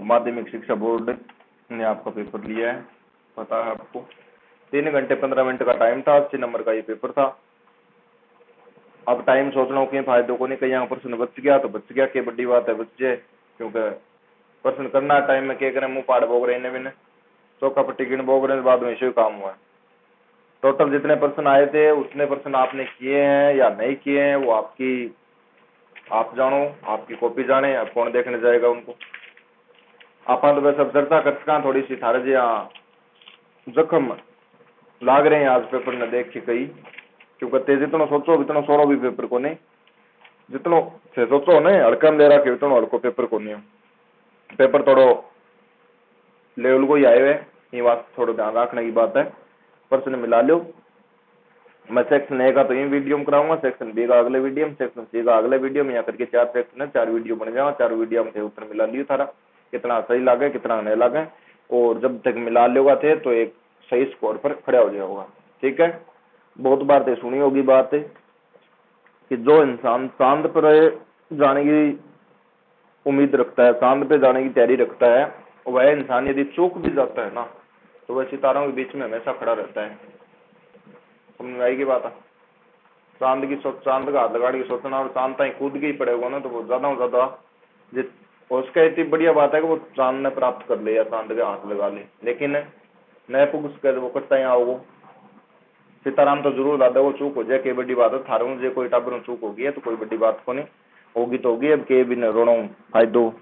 माध्यमिक शिक्षा बोर्ड ने आपका पेपर लिया है, पता है आपको। 3 घंटे 15 मिनट का टाइम था, 80 नंबर का ये पेपर था। अब टाइम सोचना हो फायदों को नहीं, कहीं यहाँ प्रश्न बच गया तो बच गया, के बड़ी बात है बच जाए, क्योंकि प्रश्न करना टाइम में क्या करें, मुंह पाड़ बोग रहे ने चौका पट्टी गिन बोग रहे, बाद में इसे काम हुआ है। टोटल जितने प्रश्न आए थे उतने प्रश्न आपने किए हैं या नहीं किए हैं वो आप जानो, आपकी कॉपी जाने, अब कौन देखने जाएगा उनको। आप तो बस अब चर्चा कर सका थोड़ी सी, थारे जी यहाँ जख्म लाग रहे हैं आज पेपर ने देख के कई, क्योंकि ते जितनो सोचो इतनो सोरो भी पेपर को नहीं, जितनो से सोचो नहीं हड़कम दे रहा उतनो हड़को पेपर को नहीं। पेपर थोड़ो लेवल को ही आए हुए, ये बात थोड़ा ध्यान रखने की बात है। प्रश्न मिला लो, मैं सेक्शन ए का तो ये वीडियो में कराऊंगा, सेक्शन बी का अगले वीडियो में, सेक्शन सी का अगले वीडियो में, यहाँ करके 4 सेक्शन है, 4 वीडियो बन जाएगा। 4 वीडियो में थे उत्तर मिला लियो थारा, कितना सही लागे कितना नहीं लागे, और जब तक मिला लोगा थे तो एक सही स्कोर पर खड़ा हो जाएगा। ठीक है, बहुत बार तो सुनी होगी बात कि जो इंसान चांद पर जाने की उम्मीद रखता है, चांद पे जाने की तैयारी रखता है, वह इंसान यदि चूक भी जाता है ना तो वह सितारों के बीच में हमेशा खड़ा रहता है। समझ में आएगी बात। चांद का हाथ लगा के सोचना और चांद तक कूद के ही पड़ेगा ना, तो वो ज्यादा से ज्यादा उसका इतनी बढ़िया बात है कि वो चांद ने प्राप्त कर ले या चांद के हाथ लगा ले, लेकिन नए पुग कर वो करता यहाँ वो सीताराम तो जरूर दादा वो चूक हो जाए, के बड़ी बात है थारू जो कोई टाबर चूक होगी है तो कोई बड़ी बात को नहीं होगी, तो होगी। अब के भी न रोनो फायदो,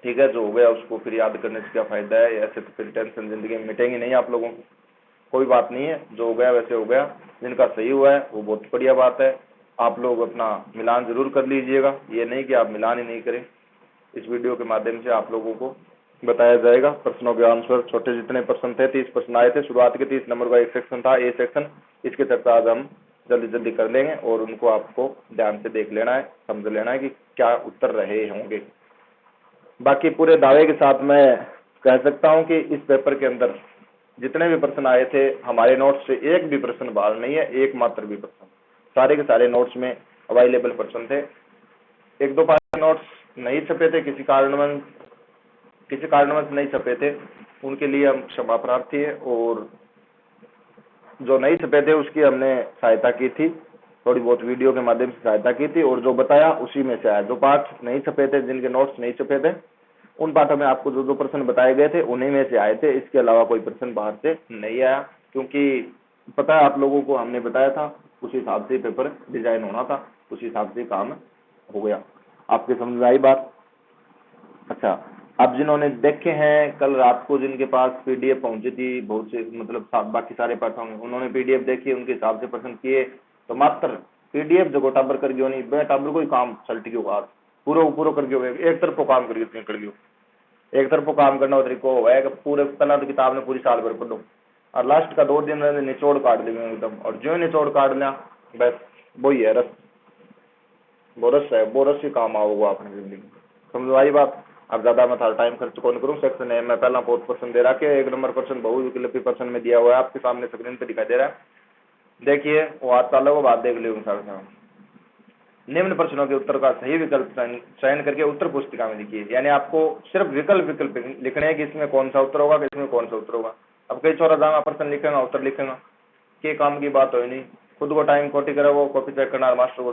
ठीक है, जो हो गया उसको फिर याद करने से क्या फायदा है, ऐसे तो फिर टेंशन जिंदगी में मिटेंगी नहीं आप लोगों को। कोई बात नहीं है, जो हो गया वैसे हो गया, जिनका सही हुआ है वो बहुत बढ़िया बात है। आप लोग अपना मिलान जरूर कर लीजिएगा, ये नहीं कि आप मिलान ही नहीं करें। इस वीडियो के माध्यम से आप लोगों को बताया जाएगा प्रश्नों के आंसर, छोटे जितने प्रश्न थे 30 प्रश्न आए थे, शुरुआत के 30 नंबर का एक सेक्शन था, ए सेक्शन, इसके चर्चा आज हम जल्दी जल्दी कर लेंगे और उनको आपको ध्यान से देख लेना है, समझ लेना है कि क्या उत्तर रहे होंगे। बाकी पूरे दावे के साथ मैं कह सकता हूं कि इस पेपर के अंदर जितने भी प्रश्न आए थे हमारे नोट्स से एक भी प्रश्न बाहर नहीं है, एक मात्र भी प्रश्न, सारे के सारे नोट्स में अवेलेबल प्रश्न थे। 1-2 5 नोट्स नहीं छपे थे, किसी कारणवश नहीं छपे थे, उनके लिए हम क्षमा प्रार्थी है, और जो नहीं छपे थे उसकी हमने सहायता की थी, थोड़ी बहुत वीडियो के माध्यम से सहायता की थी, और जो बताया उसी में से आया। जो पाठ नहीं छपे थे, जिनके नोट्स नहीं छपे थे, उन पाठों में आपको जो प्रश्न बताए गए थे उन्हीं में से आए थे, इसके अलावा कोई प्रश्न बाहर से नहीं आया, क्योंकि पता है आप लोगों को हमने बताया था उसी हिसाब से पेपर डिजाइन होना था, उसी हिसाब से काम हो गया। आपके समझ में आई बात। अच्छा, अब जिन्होंने देखे हैं कल रात को, जिनके पास पीडीएफ पहुंची थी बहुत से, मतलब बाकी सारे पाठों में उन्होंने पीडीएफ देखी, उनके हिसाब से प्रश्न किए, तो मात्र पीडीएफ जो टाबर कर गयो नहीं, बे टाबर कोई काम चलट गयो, आज पूरा कर गयो, एक तरफ काम कर गयो, कर गयो एक तरफ काम करना हो तरीको है कि पूरे पहला तो किताब ने पूरी साल भर पढ़ लो, और लास्ट का 2 दिन में निचोड़ काट देंगे एकदम, और जो निचोड़ काट लिया बस वही है रस, वो रस है, वो रस ही काम आओगे अपनी जिंदगी। समझो आई बात। अब ज्यादा मैं थारा टाइम खर्च कौन करूँ। सेक्शन ए में पहला बहुत प्रश्न दे रहा है, 1 नंबर प्रश्न बहुविकल्पी प्रश्न में दिया हुआ है, आपके सामने स्क्रीन पर दिखाई दे रहा है, देखिए वो आज साल को बात देख लो। निम्न प्रश्नों के उत्तर का सही विकल्प चयन करके उत्तर पुस्तिका में लिखिए, यानी आपको सिर्फ विकल्प लिखने हैं कि इसमें कौन सा उत्तर होगा, इसमें कौन सा उत्तर होगा। अब कई छोरा जाना प्रश्न लिखेगा उत्तर लिखेगा, के काम की बात हो नहीं, खुद को टाइम खोटी कराओ, कॉपी चेक करना, मास्टर को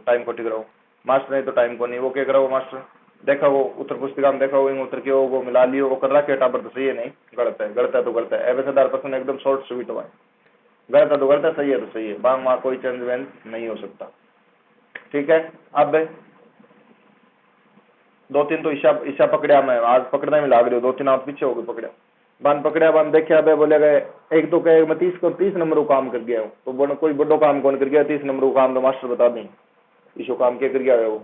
टाइम खोटी कराओ, मास्टर नहीं तो टाइम को नहीं, वो क्या कराओ मास्टर, देखा वो उत्तर पुस्तिका में देखा वो उत्तर क्यों वो मिला लियो, वो कर रहा है टाबर तो सही है नहीं गलत है, गलत है तो गलत है, एवरेजदार प्रश्न एकदम शॉर्ट स्वीट हुआ है, गलत है तो गलत है, सही है तो सही है, बांग वहां कोई चेंज वेंज नहीं हो सकता। ठीक है, अब 2-3 तो ईशा पकड़िया, मैं आज पकड़ने में लाग रही हूँ, 2-3 आप पीछे हो गए पकड़िया, बांध पकड़िया, बांध देखिया बोले गए, एक तो कहे मैं 30 नंबर को काम कर गया हूँ, तो बोलो कोई बड़ो काम कौन कर गया, 30 नंबर को काम तो मास्टर बता दें ईशो काम क्या कर गया है वो।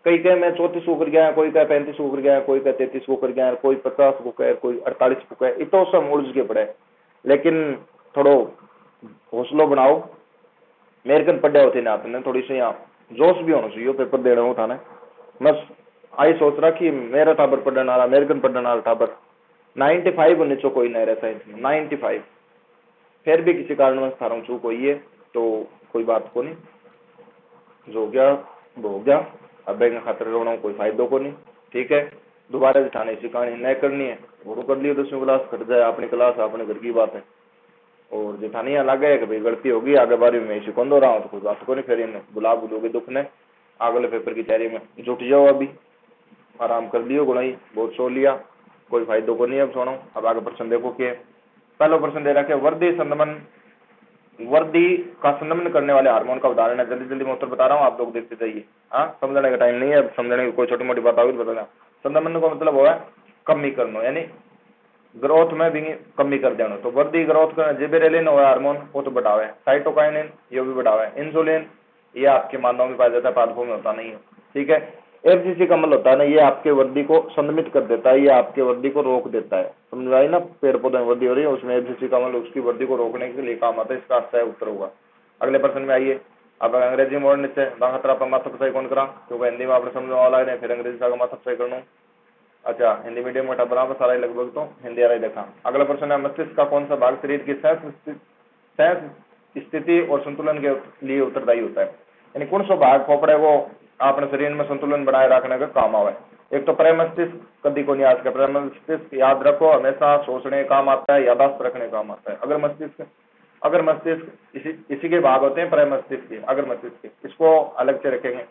कई कहे मैं 34 को कर गया है, कोई कहे 35 को कर गया है, कोई कहे 33 को कर गया है, कोई 50 को कहे, कोई 48 को कहे, इतो सब उलझ के पड़े, लेकिन थोड़ो हौसलो बनाओ, मेरे कन पढ़ा होते ना आपने थोड़ी सी यहाँ जोश भी होना चाहिए पेपर दे रहा हूँ थाने, बस आई सोच रहा कि मेरा टाबर पढ़ने वाला, अमेरिकन पढ़ने वाला टाबर 95 होने चो कोई नहीं रहता है, 95 फिर भी किसी कारण में थारा चूक हुई है तो कोई बात को नहीं, जो हो गया वो हो गया, अब बैंक खातर रोना कोई फायदो को नहीं। ठीक है, दोबारा दिखाने इसी कहानी न करनी है वो कर लियो 10वीं क्लास कट जाए अपनी क्लास अपने घर की बात है। और जेठानी अलग है कि भाई गलती होगी आगे 12वीं में इसी कौन दो रहा हूँ तो कोई बात को नहीं फिर इन्हें बुला बुलोगे दुख ने अगले पेपर की तैयारी में जुट जाओ। अभी आराम कर लियो गुणाई बहुत सो लिया कोई फायदो को नहीं। अब सुनो अब आगे प्रश्न देखो कि पहला प्रश्न दे रखा है वर्दी का संदमन करने वाले हार्मोन का उदाहरण है। जल्दी जल्दी मैं उत्तर बता रहा हूँ आप लोग देखते जाइए। हाँ समझने का टाइम नहीं है समझने की कोई छोटी मोटी बात होगी बताना। संदमन का मतलब हुआ कमी करना यानी ग्रोथ में भी कमी कर देना। तो वर्दी ग्रोथ का जिबेरेलिन और हार्मोन वो तो बढ़ावा है। साइटोकाइनिन ये भी बढ़ावा है। इंसुलिन ये आपके मानव में पाया जाता है पादपों में होता नहीं है ठीक है। एफसीसी का अमल होता है ना ये आपके वर्दी को संदमित कर देता है ये आपके वर्दी को रोक देता है। समझ आई ना पेड़ पौधे में वृद्धि हो रही है उसमें एफसीसी का अमल उसकी वृद्धि को रोकने के लिए काम आता है। इसका अच्छा उत्तर होगा। अगले प्रश्न में आइए। अब अंग्रेजी में वर्ड निश्चय बाखतरा पर माथा सही कौन करा क्योंकि हिंदी में आपने समझ वाला है फिर अंग्रेजी का माथा सही करना। अच्छा हिंदी मीडियम में बराबर सारा ही लगभग तो हिंदी आ रही देखा। अगला प्रश्न है मस्तिष्क का कौन सा भाग शरीर की सह स्थिति और संतुलन के लिए उत्तरदायी होता है यानी कौन सा भाग खोपड़े वो अपने शरीर में संतुलन बनाए रखने का काम आवे। एक तो प्रमस्तिष्क कभी को नहीं याद कर प्रमस्तिष्क याद रखो हमेशा सोचने काम आता है यादाश्त रखने काम आता है। अगर मस्तिष्क इसी के भाग होते हैं प्रमस्तिष्क के अगर मस्तिष्क इसको अलग से रखेंगे।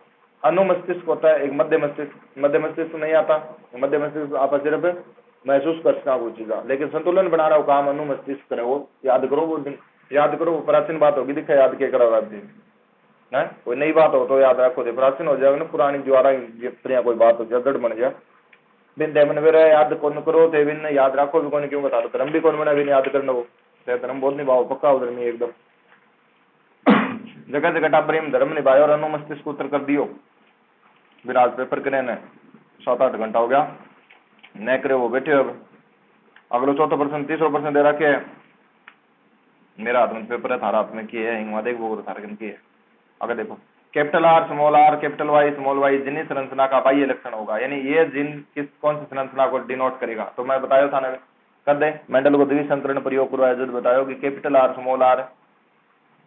अनुमस्तिष्क होता है एक मध्य मस्तिष्क नहीं आता। मध्य मस्तिष्क आप सिर्फ महसूस कर सकता कोई चीज लेकिन संतुलन बना रहा हो काम अनुमस्तिष्क करे वो याद करो वो दिन याद करो प्राचीन बात होगी दिखा याद के करा दिन है कोई नई बात हो तो याद रखो दे प्राचीन हो जाएगा ना पुरानी द्वारा कोई बात हो जाए जड़ बन गया बिन देवन वे याद कौन करो थे बिन याद रखो भी कौन क्यों बता दो धर्म भी कौन बना बिन याद करना वो धर्म बहुत निभाओ पक्का उधर में एकदम जगह जगह टापर धर्म निभाए और अनुमस्तिष्क उत्तर कर दियो। विराज पेपर करे ने 7-8 घंटा हो गया न करे वो बैठे। अब अगलो चौथा प्रश्न तीसरा प्रश्न दे रखे मेरा हाथ में पेपर है थारा हाथ में की है हिंगवा देख वो थारा की है। अगर देखो capital R capital Y small Y जिन संरचना का बाह्य लक्षण होगा यानी ये जिन किस कौन सी संरचना को डिनोट करेगा। तो मैं बताया था ना कर दे मेंडल को द्विसंकरण प्रयोग करवाया जो बताया कि capital R small R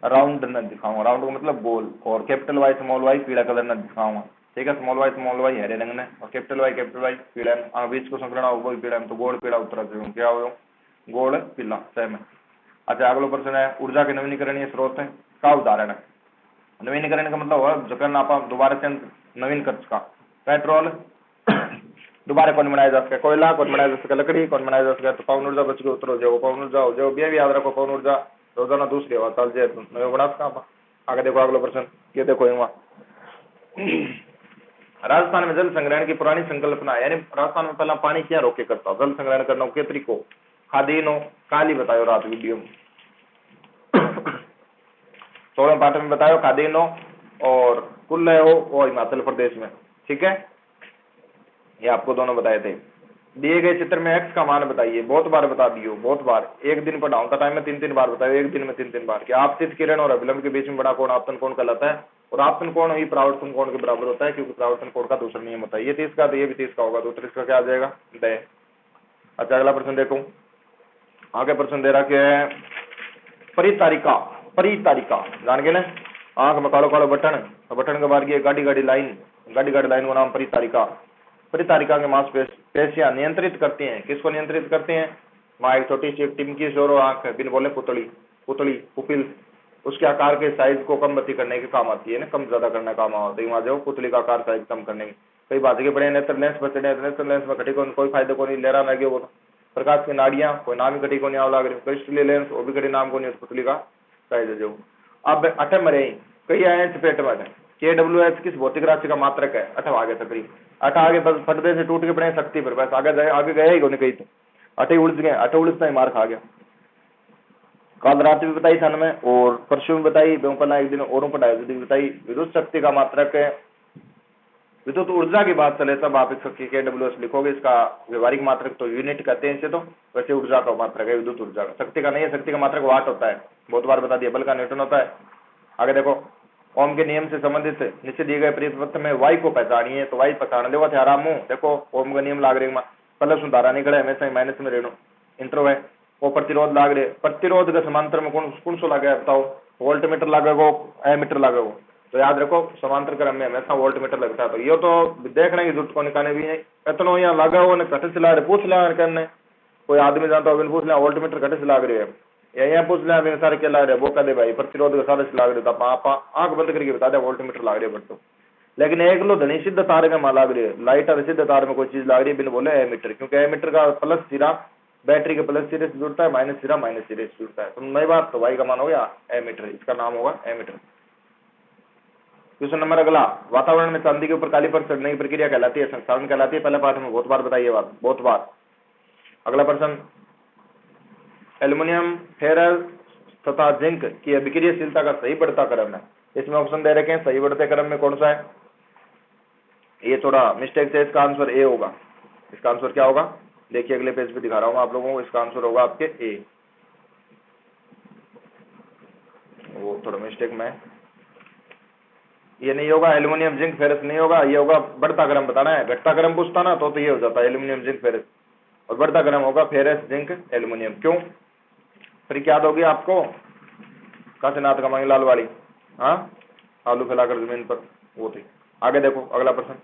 round न दिखाऊंगा राउंड का मतलब गोल और कैपिटल वाई स्मॉल वाई पीला कलर न दिखाऊंगा ठीक है। स्मॉल वाई हरे रंग ने और कैपिटल वाई पीला बीच को संकरण हो वही पीला तो गोल पीला उत्तर क्या हो गोल पीला सहमत। अच्छा अगला प्रश्न है ऊर्जा के नवीनीकरणीय स्रोत का उदाहरण है। नवीनीकरण का मतलब हुआ जखन आप दोबारा से नवीन कर चुका पेट्रोल दोबारा कौन बनाया जा सके कोयला कौन बनाया जा सके लकड़ी कौन बनाया जा सके। तो पवन ऊर्जा बच गई उत्तर हो जाओ पवन ऊर्जा हो जाओ भी याद रखो पवन ऊर्जा रोजाना दूसरी हवा चल जाए नवे बना सका। आगे देखो अगला प्रश्न ये देखो वहां राजस्थान में जल संग्रहण की पुरानी संकल्पना यानी राजस्थान में पहला पानी क्या रोके करता जल संग्रहण करना के तरीको खादीनो काली बतायो रात वीडियो में 16 पाठ में बतायो खादीनो और कुल्ले हो और हिमाचल प्रदेश में ठीक है। ये आपको दोनों बताए थे। दिए गए चित्र में एक्स का मान बताइए बहुत बार बता दियो बहुत बार एक दिन पर डाउन का टाइम में 3-3 बार बताओ एक दिन में 3-3 बार कि आपतित किरण और अभिलंब के बीच में बड़ा कोण आपतन कोण कहलाता है और आपतन कोण ही परावर्तन कोण के बराबर होता है क्योंकि परावर्तन कोण का दूसरा नियम होता है। ये 30 का तो ये भी 30 का होगा तो 30 का क्या आ जाएगा दे। अच्छा अगला प्रश्न देखो आगे प्रश्न दे रहा है परितारिका जान गए ना आंख में कालो कालो बटन बटन के बाहर गाड़ी लाइन को नाम परितारिका के मांसपेशियां नियंत्रित करती हैं। किसको नियंत्रित करते हैं वहां एक छोटी सी एक टिमकी सोरो आंख बिन बोले पुपिल उसके आकार के साइज को कम बत्ती करने के काम आती है ना कम ज्यादा करने का काम आता है। वहां जो पुतली का आकार साइज कम करने की कई बात के बड़े नेत्र लेंस बचे नेत्र लेंस में घटी कोई फायदे को नहीं ले रहा लगे वो प्रकाश की नाड़ियां कोई नाम ही घटी को नहीं आव लग रही क्रिस्टलीय लेंस वो भी घटी नाम को नहीं पुतली का साइज है जो। अब अठे मरे कई आए चपेट में KWH किस भौतिक राशि का मात्रक है 8 आगे तकरीब 8 आगे बस पर्दे से टूट के पड़े शक्ति पर बस आगे गया ही कोई कहीं तो 8 उलझ गए 8 उलझता ही मार खा गया। काल रात भी बताई सन में और परसों में बताई बेपना एक दिन और पढ़ाई बताई विद्युत शक्ति का मात्रक है विद्युत ऊर्जा की बात चले तब आप इसकी KWH लिखोगे इसका व्यवहारिक मात्रक तो यूनिट कहते हैं इसे तो वैसे ऊर्जा का मात्रक है विद्युत ऊर्जा का शक्ति का नहीं है शक्ति का मात्रक वाट होता है बहुत बार बता दिया बल का न्यूटन होता है। आगे देखो ओम के नियम से संबंधित नीचे दिए गए परिपत्र में वाई को पहचानिए तो वाई पहचान देखो थे आराम देखो ओम का नियम लाग रहे पहले सुधारा नहीं करे हमेशा माइनस में रेणु इंट्रो है वो प्रतिरोध लाग रहे प्रतिरोध के समांतर में कौन कौन सो लगे बताओ वोल्ट मीटर लागेगो एमीटर लागेगो तो याद रखो समांतर क्रम में हमेशा वोल्ट मीटर लगता है। तो ये तो देखने की जरूरत को निकालने भी नहीं, इतना यहाँ लगा हुआ ने कटे चला रहे, पूछ लिया करने कोई आदमी जानता हो पूछ लिया वोल्ट मीटर कटे से लाग रहे है, या पूछ लिया अभी सारे क्या लाग रहे, वो कह दे भाई प्रतिरोध सारे से लाग रहे था, आप आंख बंद करके बता दे वोल्ट मीटर लाग रहे बट। तो लेकिन एक लो धनी सिद्ध तार का मां लाग रही है, लाइट और सिद्ध तार में कोई चीज लाग रही है बिन बोले एमीटर, क्योंकि एमीटर का प्लस सिरा बैटरी के प्लस सिरे से जुड़ता है, माइनस सिरा माइनस सिरे से जुड़ता है। तो नई बात, तो वाई का मान हो गया एमीटर, इसका नाम होगा एमीटर। क्वेश्चन नंबर अगला, वातावरण में चांदी के ऊपर काली परत चढ़ने की प्रक्रिया कहलाती है, संक्षारण कहलाती है। पहले पाठ में बहुत बार बताइए बात, बहुत बार। अगला प्रश्न, एल्युमिनियम, फेरस तथा जिंक की अभिक्रियाशीलता का सही बढ़ता क्रम है। इसमें ऑप्शन दे रखे हैं, सही बढ़ते क्रम में कौन सा है? ये थोड़ा मिस्टेक से, इसका आंसर ए होगा। इसका आंसर क्या होगा? देखिए अगले पेज पे दिखा रहा हूं आप लोगों को, इसका आंसर होगा आपके ए। वो थोड़ा मिस्टेक में, ये नहीं होगा, एल्युमिनियम जिंक फेरस नहीं होगा, ये होगा बढ़ता क्रम बताना है। घटता क्रम पूछता ना तो ये हो जाता है एल्युमिनियम जिंक फेरस, और बढ़ता क्रम होगा फेरस जिंक एल्युमिनियम। क्यों? फिर क्या दोगे आपको? काशीनाथ का मंगलाल वाली, हाँ, आलू फैलाकर जमीन पर, वो थी। आगे देखो अगला प्रश्न,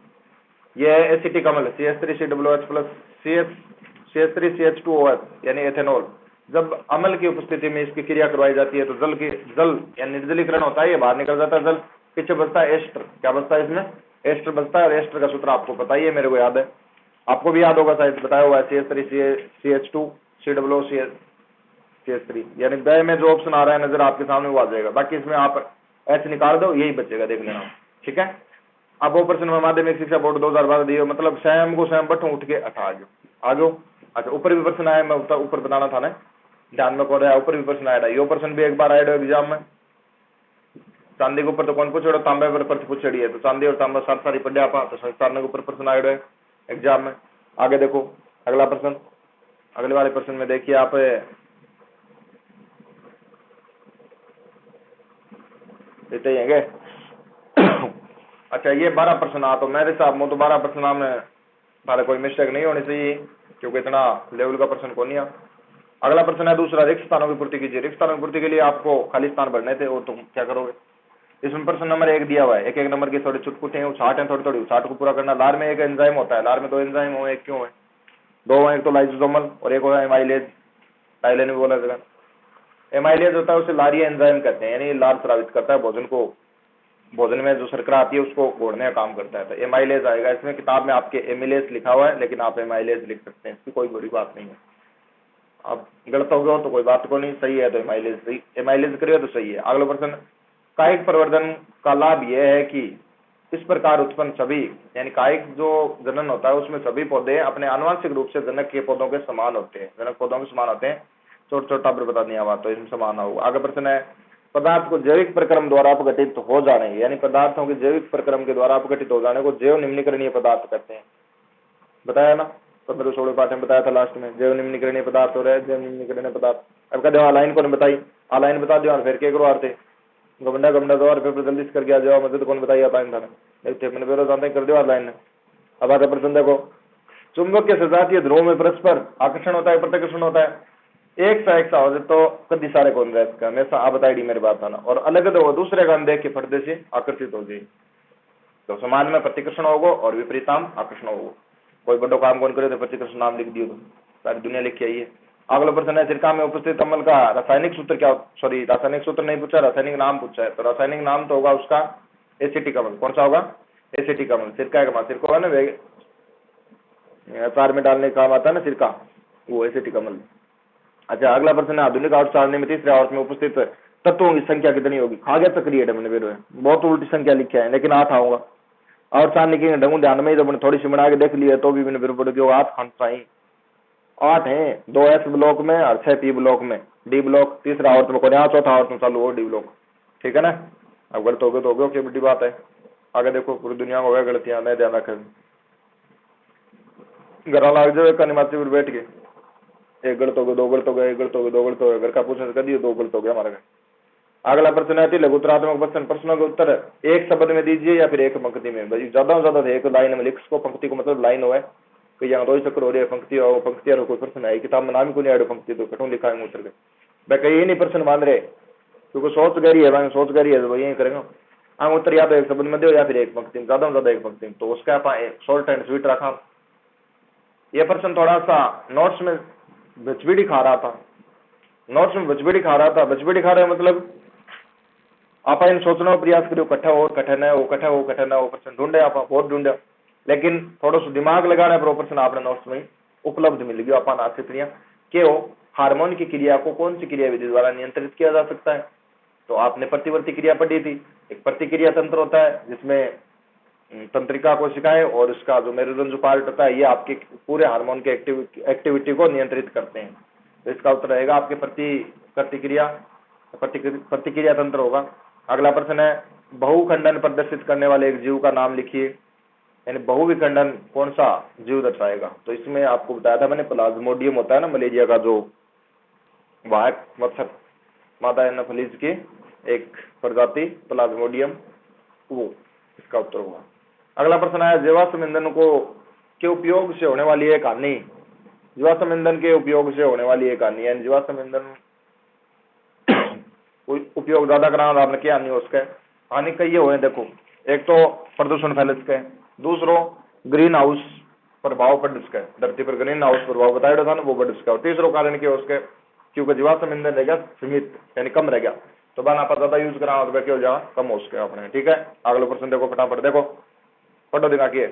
ये एसिटिक अम्ल CH3COOH प्लस CH3CH2OH यानी एथेनॉल, जब अम्ल की उपस्थिति में इसकी क्रिया करवाई जाती है तो जल या निर्जलीकरण होता है, ये बाहर निकल जाता है जल, पीछे बचता है एस्टर। क्या बचता है इसमें? एस्टर बचता है, और एस्टर का सूत्र आपको पता ही है, मेरे को याद है, आपको भी याद होगा शायद, बताया हुआ है CH3CH2CH3, यानी ब में जो ऑप्शन आ रहा है नजर आपके सामने वो आ जाएगा। बाकी इसमें आप एच निकाल दो, यही बचेगा, देख लेना, ठीक है। अब वो प्रश्न में माध्यमिक शिक्षा बोर्ड 2012 दिए, मतलब स्वयं को स्वयं बैठो उठ के अठा आ जाओ। अच्छा, ऊपर भी प्रश्न आया, मैं ऊपर बताना था ना, ध्यान में कौन है, ऊपर भी प्रश्न आया, यो प्रश्न भी एक बार आया एग्जाम में। चांदी के ऊपर तो कौन पूछे, तांबे पर प्रश्न पूछेड़ी है, तो चांदी और तांबा सारी सारी पढ़िया पा, तो संस्थान के ऊपर प्रश्न आए एग्जाम में। आगे देखो अगला प्रश्न, अगले वाले प्रश्न में देखिए आप, देते ही अच्छा, ये 12 प्रश्न आ, तो मेरे हिसाब में तो 12 प्रश्न में तारे कोई मिस्टेक नहीं होनी चाहिए, क्योंकि इतना लेवल का प्रश्न को नहीं है। अगला प्रश्न है दूसरा, रिक्त स्थानों की पूर्ति कीजिए। रिक्त स्थानों की पूर्ति के लिए आपको खाली स्थान भरने थे, और तुम क्या करोगे? इसमें प्रश्न नंबर 1 दिया हुआ है, एक नंबर की थोड़ी चुटपुटे हैं, उछाट है, थोड़ी थोड़ी उछाट को पूरा करना। लार में एक एंजाइम होता है, लार में 2 एंजाइम हो, एक क्यों है? 2 है, एक तो लाइसोसोमल और एक होता है एमाइलेज, टाइलेन भी बोला जाएगा। एमाइलेज होता है उसे लारिया एंजाइम कहते हैं, यानी लार स्रावित करता है भोजन को, भोजन में जो शर्करा आती है उसको घोड़ने का काम करता है, तो एमाइलेज आएगा। इसमें किताब में आपके एमिलेज लिखा हुआ है, लेकिन आप एमाइलेज लिख सकते हैं, इसकी कोई बड़ी बात नहीं है। अब गलत हो गया हो तो कोई बात को नहीं, सही है तो एमाइलेज, सही एमाइलेज करिए तो सही है। अगला प्रश्न, कायिक प्रवर्धन का लाभ यह है कि इस प्रकार उत्पन्न सभी, यानी कायिक जो जनन होता है उसमें सभी पौधे अपने आनुवंशिक रूप से जनक के पौधों के समान होते हैं, जनक पौधों के समान होते हैं। छोटा पर बता दिया बात, तो इसमें समान होगा। आगे प्रश्न है, पदार्थ को जैविक प्रक्रम द्वारा अपघटित हो जाने, यानी पदार्थों के जैविक प्रक्रम के द्वारा अपघटित हो जाने को जैव निम्नीकरणीय पदार्थ कहते हैं। बताया ना, 15-16 पाठ में बताया था लास्ट में, जैव निम्नीकरणीय पदार्थ हो रहे हैं, जैव निम्नीकरणीय पदार्थ। अब कहते हो लाइन कौन बताई, लाइन बता दियो, फिर के करो आरते गमंडा दो, और पेपर जल्दी से करके आ जाओ, मदद कौन बताइए आता था मैंने बेरो जानते कर दो लाइन। अब आगे प्रश्न देखो, चुंबक के सजातीय ध्रुवों में परस्पर आकर्षण होता है, प्रतिकर्षण होता है, एक सा हो जाए तो कभी सारे कौन रहे इसका, हमेशा आप बताइए मेरे बात था ना, और अलग तो दूसरे का देख के पर्दे से आकर्षित हो जाए, तो समान में प्रतिकर्षण होगा और विपरीताम आकर्षण होगा। कोई बड़ो काम कौन करे तो प्रतिकर्षण नाम लिख दियो, तो सारी दुनिया लिख के आइए। अगला प्रश्न है, सिरका में उपस्थित अम्ल का रासायनिक सूत्र क्या, सॉरी रासायनिक सूत्र नहीं पूछा, रासायनिक नाम पूछा है, तो रासायनिक नाम तो होगा उसका एसिटिक अम्ल। कौन सा होगा? एसिटिक अम्ल। सिरका का सिरका है ना, अचार में डालने का काम आता है ना सिरका, वो एसिटिक अम्ल। अच्छा, अगला प्रश्न है, आधुनिक आवर्त सारणी में तीसरे आवर्त में उपस्थित तत्वों की संख्या कितनी होगी? खा गया सक्रिय है, मैंने बहुत उल्टी संख्या लिखी है, लेकिन 8 आऊंगा। और सारणी की ढंगू ध्यान में जब थोड़ी सी बना के देख लिया तो भी मैंने फिर 8 खंड चाहिए, 8 है, 2 एस ब्लॉक में और 6 पी ब्लॉक में, डी ब्लॉक तीसरा आवर्त में, चौथा आवर्त में चालू हो डी ब्लॉक, ठीक है ना। अब गलत हो गए तो हो गए, क्या बड़ी बात है। आगे देखो, पूरी दुनिया में हो गया गलतियां, मैं ध्यान रखें, घर लाग जाओ एक निमाची पर बैठ के, एक गलत हो गए, 2 गलत हो गए, 1 गलत हो गए, 2 गलत हो गए, घर का पूछने से कर दिए 2 गलत हो गया हमारे घर। अगला प्रश्न है, लघुत्तरात्मक प्रश्न, प्रश्नों के उत्तर एक शब्द में दीजिए या फिर एक पंक्ति में। ज्यादा से ज्यादा एक लाइन में लिख सको, पंक्ति को मतलब लाइन हो है, कोई यहाँ 2 चक्कर हो रही है पंक्ति हो, पंक्ति कोई प्रश्न है, किताब में नाम ही को नहीं आए पंक्ति, तो कटू लिखा है उत्तर के, मैं कहीं नहीं प्रश्न मान रहे, क्योंकि सोच गहरी है, सोच गहरी है तो यही करेंगे। आम उत्तर या तो एक शब्द में दो या फिर एक पंक्ति में, ज्यादा एक पंक्ति में, तो उसका आप शॉर्ट एंड स्वीट रखा। ये पर्सन थोड़ा सा नोट्स में बचबीड़ी खा रहा था, नोट्स में बचबीड़ी खा रहा था। बचबीड़ी खा रहे मतलब आप इन सोचने का प्रयास करो कट्ठा और कठिन है, वो कट्ठा वो कठिन है, वो पर्सन ढूंढे, आप बहुत ढूंढे, लेकिन थोड़ा सा दिमाग लगाना है, पर्सन आपने नोट्स में उपलब्ध मिल गया। अपन आज क्रिया के हार्मोन की क्रिया को कौन सी क्रिया विधि द्वारा नियंत्रित किया जा सकता है। तो आपने प्रतिवर्ती क्रिया पढ़ी थी। एक प्रतिक्रिया तंत्र होता है जिसमें तंत्रिका कोशिकाएं और इसका जो मेरुदंड जो पार्ट होता है, ये आपके पूरे हार्मोन के एक्टिविटी को नियंत्रित करते हैं। तो इसका उत्तर रहेगा आपके प्रतिक्रिया तंत्र होगा। अगला प्रश्न है, बहुखंडन प्रदर्शित करने वाले एक जीव का नाम लिखिए, यानी बहुविखंडन कौन सा जीव दर्शाएगा। तो इसमें आपको बताया था मैंने, प्लाज्मोडियम होता है ना मलेरिया का जो वाहक मच्छर, मादा एनाफिलीज की एक प्रजाति प्लाज्मोडियम, वो इसका उत्तर होगा। अगला प्रश्न आया, जीवाश्म ईंधन को के उपयोग से होने वाली एक हानि, जीवाश्म ईंधन के उपयोग से होने वाली एक हानि, यानी जीवाश्म ईंधन उपयोग ज्यादा कराना आपने क्या हानि हो उसके, हानि कई हुए देखो। एक तो प्रदूषण फैले इसके, दूसरो ग्रीन हाउस प्रभाव बढ़ इसका, धरती पर ग्रीन हाउस प्रभाव बताया था ना, वो बढ़ इसका। और तीसरो कारण क्या उसके, क्योंकि जीवाश्म ईंधन रह गया सीमित, यानी कम रह गया, तो बना आप ज्यादा यूज करा तो क्या हो जाएगा, कम हो उसके अपने। ठीक है, अगला प्रश्न देखो फटाफट, देखो पढ़ो दिखा के,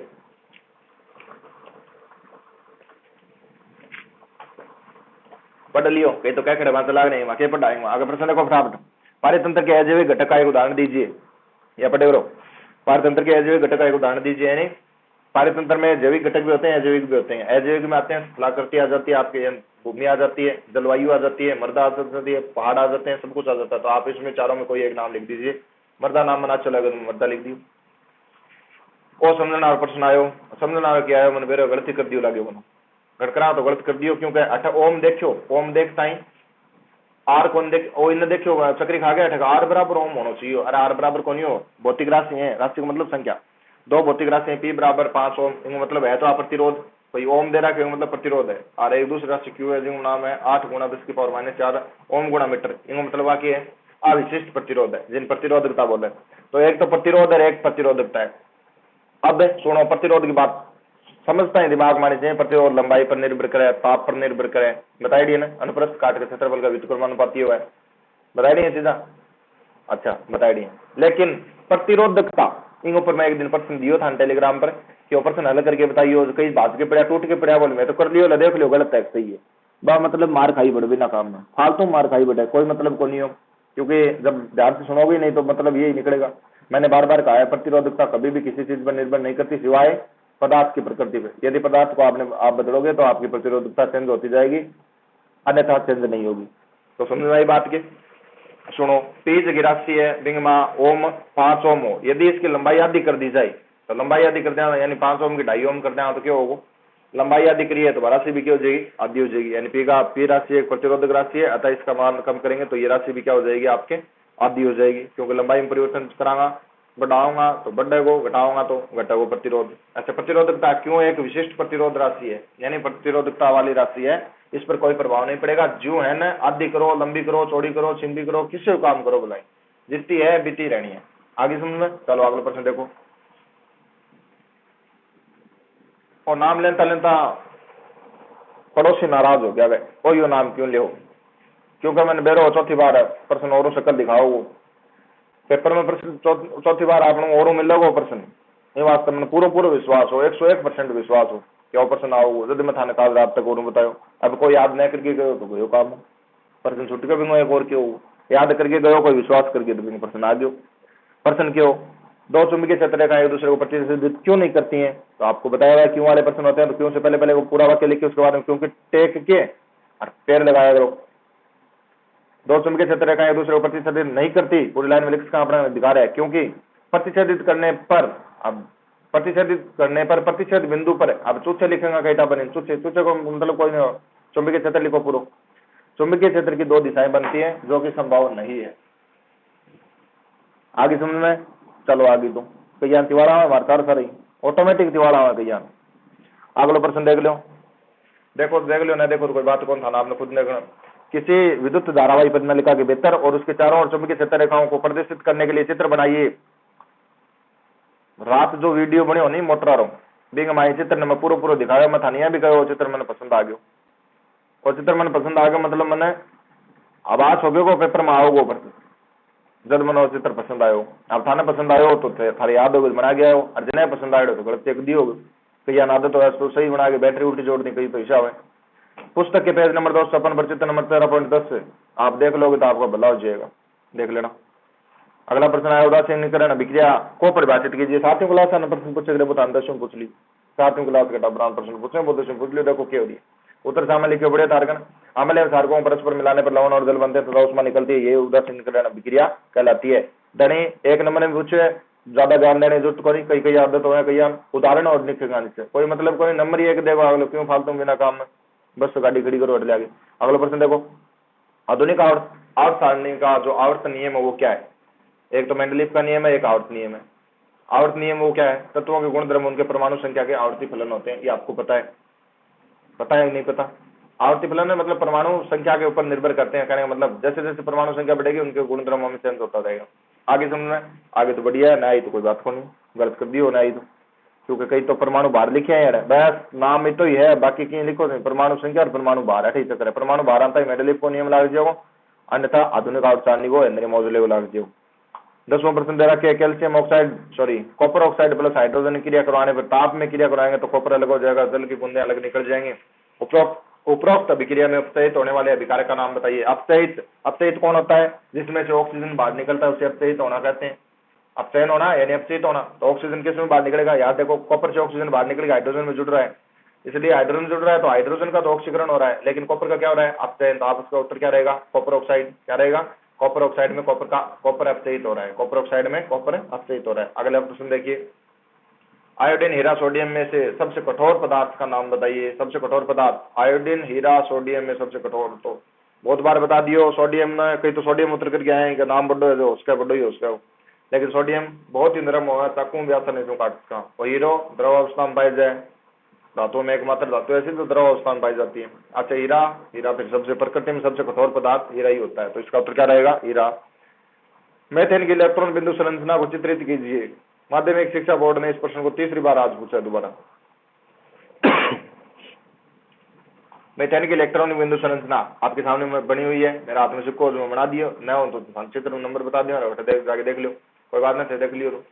पढ़ लियो, कहीं तो क्या खड़े बात लाग नहीं वहां पढ़ाएंगे। आगे प्रश्न देखो फटाफट, पारितंत्र के अजैविक घटक का एक उदाहरण दीजिए, या पढ़े करो, पारितंत्र के अजैविक घटक का एक उदाहरण दीजिए। यानी पारितंत्र में जैविक घटक भी होते हैं, अजैविक भी होते हैं। अजैविक में आते हैं स्थलाकृति आ जाती है आपके, भूमि आ जाती है, जलवायु आ जाती है, मृदा आ जाती है, पहाड़ आ जाते हैं, सब कुछ आ जाता है। तो आप इसमें चारों में कोई एक नाम लिख दीजिए। मृदा नाम मना चलेगा तो मृदा लिख दी। ओ समझना प्रश्न आयो, समझना क्या आयो, मैंने बेरो गलती कर दियो लागे बनो गड़करा तो गलत कर दियो, क्योंकि अठा ओम देखो, ओम देखता ही आर कौन देख, ओ इन देखियो चक्री खा गया अठा आर बराबर ओम होना चाहिए। अरे आर बराबर कौन हो, भौतिक राशि है, राशि का मतलब संख्या, दो भौतिक राशि पी बराबर 5 ओम, इनका मतलब है तो प्रतिरोध, कोई ओम दे रहा है मतलब प्रतिरोध है। और एक दूसरी राशि क्यू है जिनका नाम है 8 गुणा 10 की पावर -4 ओम गुणा मीटर, इनका मतलब वाकई है अविशिष्ट प्रतिरोध है, जिन प्रतिरोधकता बोले। तो एक तो प्रतिरोध है, एक प्रतिरोधकता है। अब सुनो, प्रतिरोध की बात समझता है, दिमाग मानी चाहिए। प्रतिरोध लंबाई पर निर्भर करे, ताप पर निर्भर करे, बताई दी ना, अनुप्रस्थ काट के क्षेत्रफल का व्युत्क्रमानुपाती हुआ है, बताई दी है चीजा। अच्छा बताई दी है, लेकिन प्रतिरोधकता इन ऊपर मैं एक दिन प्रश्न दियो था टेलीग्राम पर कि वो प्रश्न हल करके बताइयो, कई बात के पड़ा टूट के पड़ा, बोले मैं तो कर लियो, देख लियो गलत है सही है बा, मतलब मार खाई बढ़ बिना काम में, फालतू मार खाई बैठे, कोई मतलब को नहीं हो, क्योंकि जब ध्यान से सुनोगे नहीं तो मतलब यही निकलेगा। मैंने बार बार कहा है, प्रतिरोधकता कभी भी किसी चीज पर निर्भर नहीं करती सिवाय पदार्थ की प्रकृति पे। यदि पदार्थ को आप बदलोगे तो आपकी प्रतिरोधकता चेंज होती जाएगी, अन्यथा चेंज नहीं होगी। तो समझ आई बात की। सुनो, तेज की राशि है बिंगमा ओम 5 ओम हो, यदि इसकी लंबाई आधी कर दी जाए, तो लंबाई आधी कर देना, यानी 5 ओम की 2.5 ओम कर देना, तो क्या होगा, लंबाई आधी करी है तो राशि भी क्या हो जाएगी, आधी हो जाएगी। यानी पी राशि एक प्रतिरोधक राशि है, अतः इसका मान कम करेंगे तो ये राशि भी क्या हो जाएगी आपके, आधी हो जाएगी, क्योंकि लंबाई में परिवर्तन कराऊंगा, बढ़ाऊंगा तो बढ़ेगा, घटाऊंगा तो घटेगा प्रतिरोध। अच्छा, प्रतिरोधकता क्यों एक विशिष्ट प्रतिरोध राशि है, यानी प्रतिरोधकता वाली राशि है, इस पर कोई प्रभाव नहीं पड़ेगा। जो है ना, आधी करो, लंबी करो, चौड़ी करो, चिंबी करो, किसी को काम करो, बुलाई जितनी है बीती रहनी है। आगे समझ में, चलो अगला प्रश्न देखो। और नाम लेता लेता पड़ोसी नाराज हो गया, वे ओ यो नाम क्यों ले, क्योंकि मैंने बेरो चौथी बार प्रश्न और शक्ल दिखाओ पेपर में, प्रश्न चौथी बार आप और मिल लो प्रश्न, ये वास्तव में पूरा विश्वास हो, 101% विश्वास हो कि वो प्रश्न आओ, यदि मैं थाने काल रात तक और बतायो। अब कोई याद नहीं करके गयो तो गयो काम, प्रश्न छुट के भी एक और क्यों याद करके गयो, कोई विश्वास करके तो प्रश्न आ गयो। प्रश्न क्यों, दो चुंबकीय क्षेत्र रेखाएं एक दूसरे को प्रतिनिधित्व क्यों नहीं करती हैं, तो आपको बताया हुआ क्यों वाले प्रश्न होते हैं। तो क्यों से पहले वो पूरा वाक्य लिखे, उसके बाद में क्योंकि टेक के और पैर लगाया करो। दो चुंबकीय क्षेत्र रेखाएं एक दूसरे को प्रतिच्छेदित नहीं करती, पूरी लाइन में लिख का अपना अधिकार है, क्योंकि प्रतिच्छेदित करने पर, अब प्रतिच्छेदित करने पर प्रतिच्छेद बिंदु पर, अब चुच्चे लिखेगा कैटा बने, चुच्चे को मतलब कोई नहीं, चुंबकीय क्षेत्र लिखो पूरा। चुंबकीय क्षेत्र की दो दिशाएं बनती है जो कि संभव नहीं है। आगे समझ में, चलो आगे तो कई तिवाड़ा में वार्तार सर ऑटोमेटिक तिवाड़ा में कई। अगला प्रश्न देख लो, देख लो ना, देखो तो कोई बात कौन था ना, आपने खुद देखना। किसी विद्युत धारावाही प्रणालिका के बेहतर और उसके चारों ओर चुंबकीय क्षेत्र रेखाओं को प्रदर्शित करने के लिए चित्र बनाइए। रात जो वीडियो बनी होनी मोटरा रो बिंग माई चित्र ने मैं पूरा दिखाया, मैं थानिया भी कहो चित्र मैंने पसंद आ गयो, और चित्र मैंने पसंद आ गया मतलब मैंने आवाज हो गयो को पेपर में आओगो पर जब मैंने चित्र पसंद आयो। अब थाने पसंद आयो तो थारी याद हो बना गया हो, और जिन्हें पसंद आयो तो गलत चेक दियो, कई आदत हो तो सही बना के बैटरी उल्टी जोड़ दी, कई पैसा हुए। पुस्तक के पेज नंबर 255 पर चित्र नंबर 13.10 आप देख लोगे तो आपको भला हो जाएगा, देख लेना। अगला प्रश्न आया उदासीनीकरण अभिक्रिया को परिभाषित कीजिए। 7वीं क्लास का प्रश्न पूछे गए, बता 10वीं पूछ ली, 7वीं क्लास का टॉपर प्रश्न पूछे वो 10वीं पूछ लियो, देखो क्या हो रही है। उत्तर सामने लिखे बढ़िया तारकन अम्ल एवं क्षारकों को परस्पर मिलाने पर लवण और जल बनते हैं तथा उसमें निकलती है, ये उदासीनीकरण अभिक्रिया कहलाती है। डनी एक नंबर में पूछे, ज्यादा ज्ञान देने जरूरत कोई, कई कई आदत हो कई उदाहरण और लिखेगा नीचे, कोई मतलब कोई नंबर एक देखो अगले क्यों फालतू बिना काम में बस गाड़ी खड़ी करो हट ले आगे। अगला प्रश्न देखो, आधुनिक आवर्त सारणी का जो आवर्त नियम है वो क्या है। एक तो मेंडलीफ का नियम है, एक आवर्त नियम है। आवर्त नियम वो क्या है, तत्वों के गुणधर्म उनके परमाणु संख्या के आवर्ती फलन होते हैं, ये आपको पता है, पता है नहीं पता। आवर्ती फलन में मतलब परमाणु संख्या के ऊपर निर्भर करते हैं, कहने का मतलब जैसे जैसे परमाणु संख्या बढ़ेगी उनके गुणधर्मों में चेंज होता रहेगा। आगे समझ में, आगे तो बढ़िया है, ना आई तो कोई बात को नहीं, गलत कर दी हो ना आई तो, क्योंकि कई तो परमाणु बाहर लिखे हैं यार, बस नाम ही तो ही है, बाकी कहीं लिखो नहीं, परमाणु संख्या और परमाणु बाहर है, ठीक है। परमाणु बाहर आता है मेंडलीफ को नियम लाग जाओ, अन्यथा आधुनिक आवर्त सारणी को हेनरी मोजले को लाग जाओ। 10वां प्रश्न दे रखा है, calcium oxide copper oxide plus hydrogen क्रिया करवाने पर ताप में क्रिया करवाएंगे तो कॉपर अलग हो जाएगा, जल की बूंदें अलग निकल जाएंगी। उपरोक्त अभिक्रिया में अपचयित होने वाले अभिकारक का नाम बताइए। अपचयित कौन होता है, जिसमें से ऑक्सीजन बाहर निकलता है उसे अपचयित होना कहते हैं। अपचयन होना यानी अपचयित होना, तो ऑक्सीजन किस में बाहर निकलेगा, याद देखो कॉपर से ऑक्सीजन बाहर निकलेगा, हाइड्रोजन में जुड़ रहा है, इसलिए हाइड्रोजन जुड़ रहा है तो हाइड्रोजन का तो ऑक्सीकरण हो रहा है, लेकिन कॉपर का क्या हो रहा है, अपचयन। तो आप उसका उत्तर क्या रहेगा, कॉपर ऑक्साइड। क्या रहेगा, कॉपर ऑक्साइड में कॉपर अपचयित हो रहा है, कॉपर ऑक्साइड में कॉपर अपचयित हो रहा है। अगला प्रश्न देखिए, आयोडीन हीरा सोडियम में से सबसे कठोर पदार्थ का नाम बताइए। सबसे कठोर पदार्थ, आयोडीन हीरा सोडियम में सबसे कठोर, तो बहुत बार बता दियो, सोडियम में कई तो सोडियम उतर करके आए हैं, नाम बड़ो है जो उसका बड़ो ही उसका, लेकिन सोडियम बहुत ही नरम होगा, चाकू भी आसानी से काट सकता। और हीरो द्रव अवस्था में पाई जाए, धातुओं में एकमात्र धातु ऐसी तो द्रव अवस्था में पाई जाती है। अच्छा हीरा फिर सबसे प्रकृति में सबसे कठोर पदार्थ हीरा ही होता है, तो इसका उत्तर क्या रहेगा, हीरा। मेथेन की इलेक्ट्रॉन बिंदु संरचना को चित्रित कीजिए। माध्यमिक शिक्षा बोर्ड ने इस प्रश्न को तीसरी बार आज पूछा दोबारा। मेथेन की इलेक्ट्रॉनिक बिंदु संरचना आपके सामने बनी हुई है, मेरा हाथ में सिक्को जो बना दियो, न हो तो संक्षिप्त नंबर बता दियो, जाके देख लो, कोई बात नहीं, देख लियो तो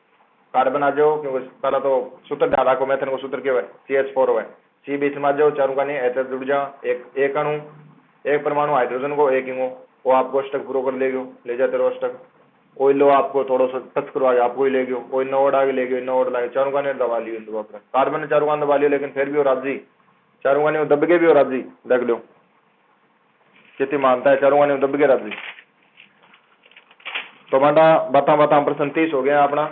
कार्बन आ जाओ, क्योंकि पहला तो सूत्र ध्यान रखो, मेथेन को सूत्र क्या है, CH4 है, सी बीच में आ जाओ, चारों का नहीं एच जुड़ जा, एक अणु एक परमाणु हाइड्रोजन को एक इंगो, वो आपको अष्टक पूरा कर ले जाते रहो अष्टक। कोई लो आपको थोड़ा सा टच करवा के आपको ही ले गयो, कोई नोड आगे ले गयो, नोड लागे, चारों का नहीं दबा लियो, कार्बन ने चारों का दबा लियो, लेकिन फिर भी वो राजी, चारों का नहीं दब के भी हो राजी, देख लो कितनी मानता है, चारों का नहीं दब के राजी। तो बता प्रश्न 30 हो गया अपना,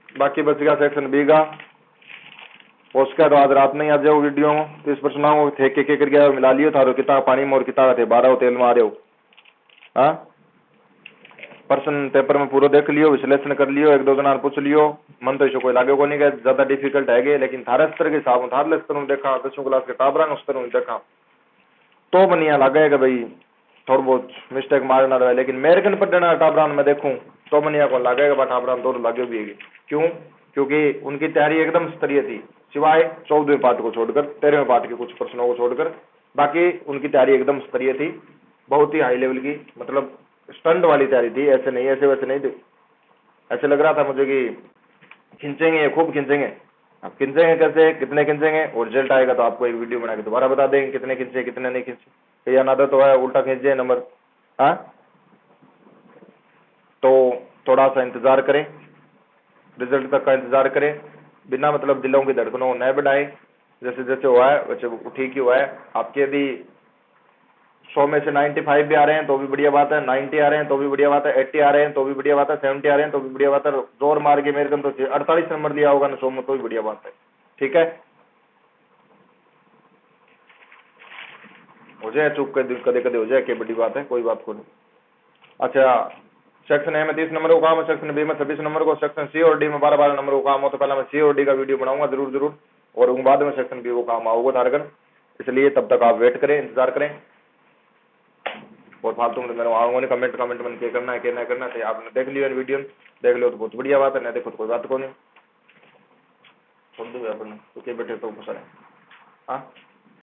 बाकी बच गया सेक्शन बी का, उसका तो आज रात में आ जाओ वीडियो में, तो इस प्रश्न थे के करके मिला लियो थारो किताब पानी में और किताब थे 12 तेल में आ रहे हो। हाँ प्रश्न पेपर में पूरा देख लियो, विश्लेषण कर लियो, एक दो जना पूछ लियो, मन तो इसको कोई लागे को नहीं गया ज्यादा डिफिकल्ट है, लेकिन थारे स्तर के हिसाब थारे स्तर में देखा, 10वीं क्लास के टाबरा स्तर में देखा तो बनिया लगे कि भाई थोड़ा बहुत मिस्टेक मारना रहा, लेकिन मेरकन पढ़ना टाबरान में देखूं तो बनिया को लगेगा टाबरान तो लागे भी है। क्यों, क्योंकि उनकी तैयारी एकदम स्तरीय थी, सिवाय 14वें पाठ को छोड़कर, 13वें पाठ के कुछ प्रश्नों को छोड़कर, बाकी उनकी तैयारी एकदम स्तरीय थी, बहुत ही हाई लेवल की, मतलब स्टंट वाली तैयारी थी, ऐसे नहीं ऐसे वैसे नहीं थी। ऐसे लग रहा था मुझे कि खींचेंगे, खूब खींचेंगे। अब खींचेंगे कैसे, कितने खींचेंगे, और रिजल्ट आएगा तो आपको एक वीडियो बना के दोबारा बता देंगे कितने खींचे कितने नहीं खींचे, या आदत तो है उल्टा खींचे नंबर। हाँ तो थोड़ा सा इंतजार करें, रिजल्ट तक का इंतजार करें, बिना मतलब दिलों की धड़कनों न बढ़ाएं, जैसे जैसे हुआ है वैसे ठीक ही हुआ है। आपके यदि 100 में से 95 भी आ रहे हैं तो भी बढ़िया बात है, 90 आ रहे हैं तो भी बढ़िया बात है, 80 आ रहे हैं तो भी बढ़िया बात है, 70 आ रहे हैं तो भी बढ़िया बात है, जोर मार के मेरे कम तो 48 नंबर लिया होगा ना 100 में तो भी बढ़िया बात है, ठीक है। हो जाए चुप कर कदे कदे हो जाए, क्या बड़ी बात है, कोई बात को नहीं। अच्छा सेक्शन ए में 30 नंबर को काम है, सेक्शन बी में 26 नंबर को, सेक्शन सी और डी में 12 नंबर को काम हो, तो पहले मैं सी और डी का वीडियो बनाऊंगा जरूर, और बाद में सेक्शन बी को काम आऊंगा धारकर, इसलिए तब तक आप वेट करें, इंतजार करें, और फालतू में मेरे आऊंगा नहीं, कमेंट में क्या करना है क्या नहीं करना है, आपने देख लियो वीडियो, देख लो तो बहुत बढ़िया बात है, नहीं देखो तो कोई बात को नहीं। छोड़ दो अपन तो के बैठे तो फंसा है। हाँ